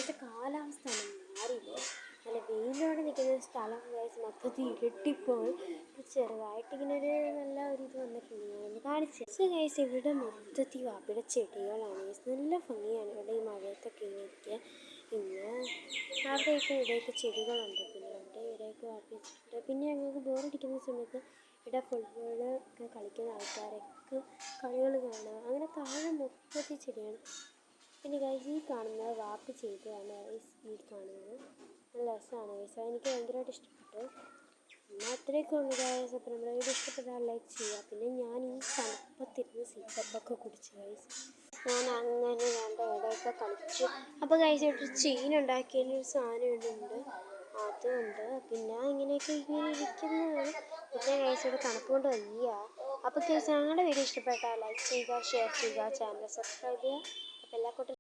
ഇപ്പോഴത്തെ കാലാവസ്ഥ മാറിയില്ല. നല്ല വെയിലോടെ നിൽക്കുന്ന സ്ഥലം ഗൈസ് മൊത്തത്തിൽ ഇരുട്ടിപ്പോയി. ചെറുതായിട്ടിങ്ങനെ നല്ല ഇത് വന്നിട്ടുണ്ട്. ഞാനൊന്ന് കാണിച്ചു സോ ഗൈസ് ഇവിടെ മൊത്തത്തിൽ വാപ്പിയുടെ ചെടികളാണ് ഗൈസ്. നല്ല ഭംഗിയാണ് ഇവിടെ ഈ മഴയത്തൊക്കെ ഇരിക്കാൻ. പിന്നെ അവിടെയൊക്കെ ഇവിടെയൊക്കെ ചെടികളുണ്ട്. പിന്നെ അവിടെ ഇവിടെയൊക്കെ വാപ്പി വെച്ചിട്ടുണ്ട്. പിന്നെ ഞങ്ങൾക്ക് ബോറടിക്കുന്ന സമയത്ത് ഇവിടെ ഫുട്ബോൾ ഒക്കെ കളിക്കുന്ന ആൾക്കാരൊക്കെ കളികൾ കാണുക. അങ്ങനെ താഴെ മൊത്തത്തിൽ ചെടിയാണ്. പിന്നെ ഗൈസ് ഈ കാണുന്നത് വാപ്പി ചെയ്തതാണ് ഗൈസ്. ഈ കാണുന്നത് നല്ല രസമാണ് ഗൈസ്. അതെനിക്ക് ഭയങ്കരമായിട്ട് ഇഷ്ടപ്പെട്ടു. എന്നാൽ അത്രയൊക്കെ ഉള്ളു ഗൈസ്. അപ്പോൾ നമ്മുടെ വീഡിയോ ഇഷ്ടപ്പെട്ടാൽ ലൈക്ക് ചെയ്യുക. പിന്നെ ഞാൻ ഈ തണുപ്പത്തിരുന്ന് സിപ്പപ്പൊക്കെ കുടിച്ചു ഗൈസ്. ഞാൻ അങ്ങനെ രണ്ട് ഇടയൊക്കെ കളിച്ചു. അപ്പോൾ ഗൈസ് ഇവിടെ ചെയിൻ ഉണ്ടാക്കിയതിനൊരു സാധനം ഇടുന്നുണ്ട്, അതുകൊണ്ട് പിന്നെ ഇങ്ങനെയൊക്കെ ഇങ്ങനെ ഇരിക്കുന്നതാണ്. പിന്നെ ഗൈസ് ഇവിടെ തണുപ്പ് കൊണ്ട് വയ്യ. അപ്പോൾ ഗൈസ് ഞങ്ങളുടെ വീഡിയോ ഇഷ്ടപ്പെട്ടാൽ ലൈക്ക് ചെയ്യുക, ഷെയർ ചെയ്യുക, ചാനൽ സബ്സ്ക്രൈബ് ചെയ്യുക. അപ്പോൾ എല്ലാ കൂട്ടരും